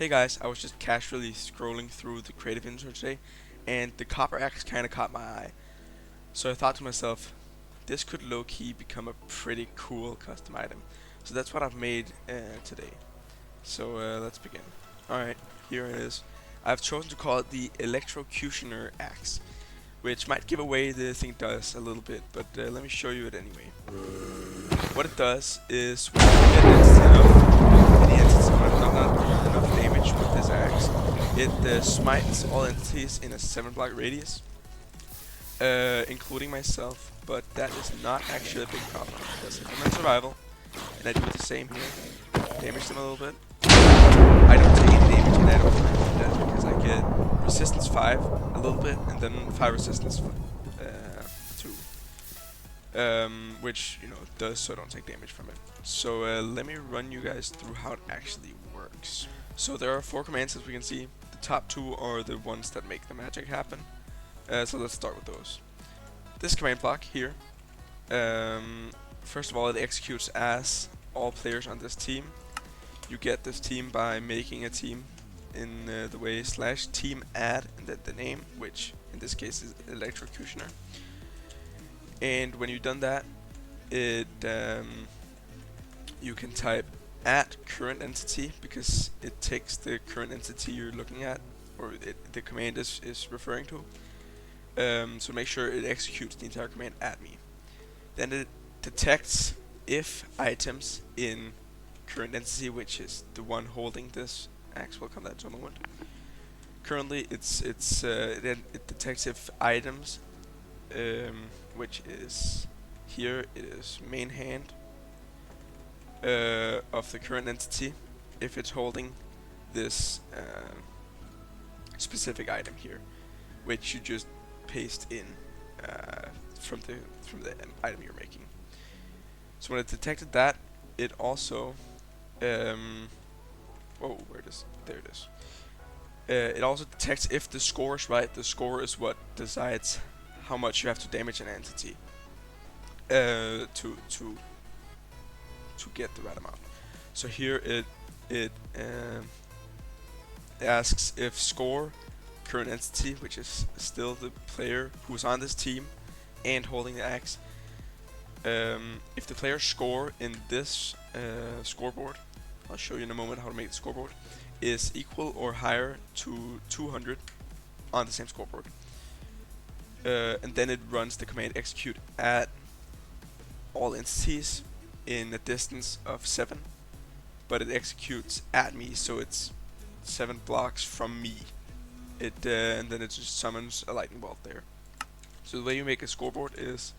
Hey guys, I was just casually scrolling through the creative intro today, and the copper axe kind of caught my eye. So I thought to myself, this could low-key become a pretty cool custom item. So that's what I've made today. So let's begin. Alright, here it is. I've chosen to call it the Electrocutioner Axe, which might give away the thing does a little bit, but let me show you it anyway. What it does is when you get any entity not enough damage with this axe, it smites all entities in a 7 block radius, including myself, but that is not actually a big problem, because if I'm in survival, and I do the same here, damage them a little bit, I don't take any damage and I don't do that because I get resistance 5 a little bit, and then 5 resistance 2. Which does so I don't take damage from it. So let me run you guys through how it actually works. So there are 4 commands as we can see. The top 2 are the ones that make the magic happen. So let's start with those. This command block here, first of all, it executes as all players on this team. You get this team by making a team in the way /team add and then the name, which in this case is Electrocutioner. And when you've done that, it you can type at current entity because it takes the current entity you're looking at, or the command is referring to. So make sure it executes the entire command at me. Then it detects if items in current entity, which is the one holding this axe. We'll come to that in a moment. Currently, then it detects if items, which is here, it is main hand of the current entity, if it's holding this specific item here, which you just paste in from the item you're making. So when it detected that, it also whoa, where it is? There it is. It also detects if the score is right. The score is what decides how much you have to damage an entity to get the right amount. So here it asks if score current entity, which is still the player who's on this team and holding the axe. If the player score in this scoreboard, I'll show you in a moment how to make the scoreboard, is equal or higher to 200 on the same scoreboard. And then it runs the command execute at all entities in a distance of 7, but it executes at me, so it's 7 blocks from me. And then it just summons a lightning bolt there. So the way you make a scoreboard is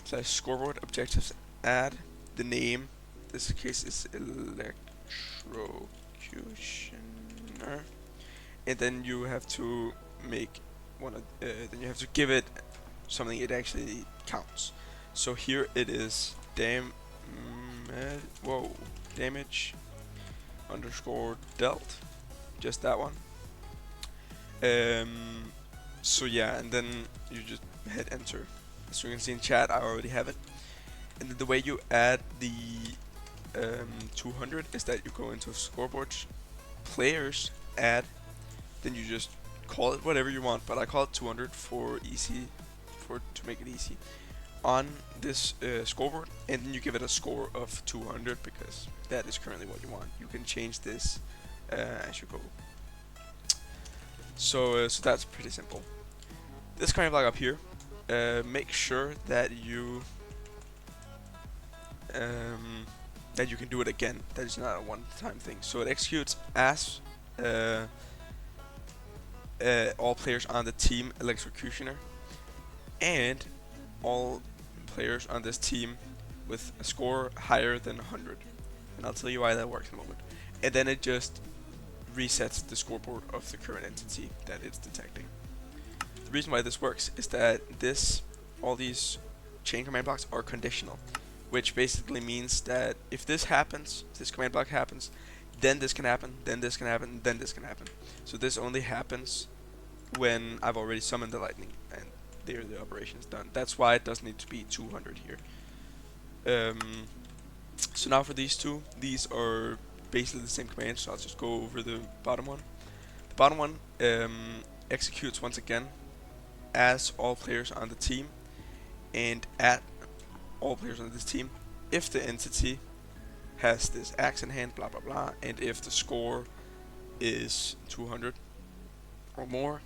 /scoreboard objectives add the name. This case is Electrocutioner, and then you have to make then you have to give it something it actually counts. So here it is damage underscore dealt, just that one. So yeah, and then you just hit enter. As you can see in chat, I already have it. And then the way you add the 200 is that you go into scoreboard, players add, then you just call it whatever you want, but I call it 200 for easy, to make it easy on this scoreboard, and then you give it a score of 200 because that is currently what you want. You can change this as you go. So that's pretty simple. This command block up here, make sure that you can do it again. That is not a one-time thing. So it executes as all players on the team Electrocutioner and all players on this team with a score higher than 100. And I'll tell you why that works in a moment. And then it just resets the scoreboard of the current entity that it's detecting. The reason why this works is that all these chain command blocks are conditional, which basically means that if this happens, this command block happens, then this can happen, then this can happen, then this can happen. So this only happens when I've already summoned the lightning and there the operation is done. That's why it doesn't need to be 200 here. So now for these two, these are basically the same command, so I'll just go over the bottom one. The bottom one executes once again as all players on the team and at all players on this team if the entity has this axe in hand, blah blah blah, and if the score is 200 or more,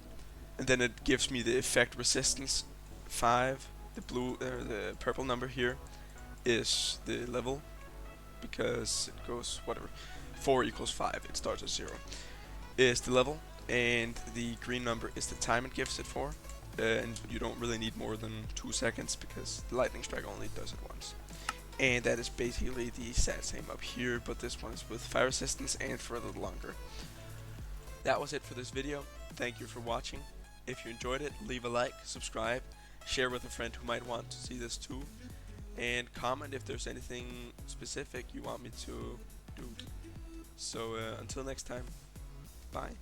and then it gives me the effect resistance 5. The purple number here is the level, because it goes whatever. 4 equals 5. It starts at 0. Is the level, and the green number is the time it gives it for. And you don't really need more than 2 seconds because the lightning strike only does it once. And that is basically the exact same up here, but this one is with fire resistance and for a little longer. That was it for this video. Thank you for watching. If you enjoyed it, leave a like, subscribe, share with a friend who might want to see this too, and comment if there's anything specific you want me to do. So until next time, bye.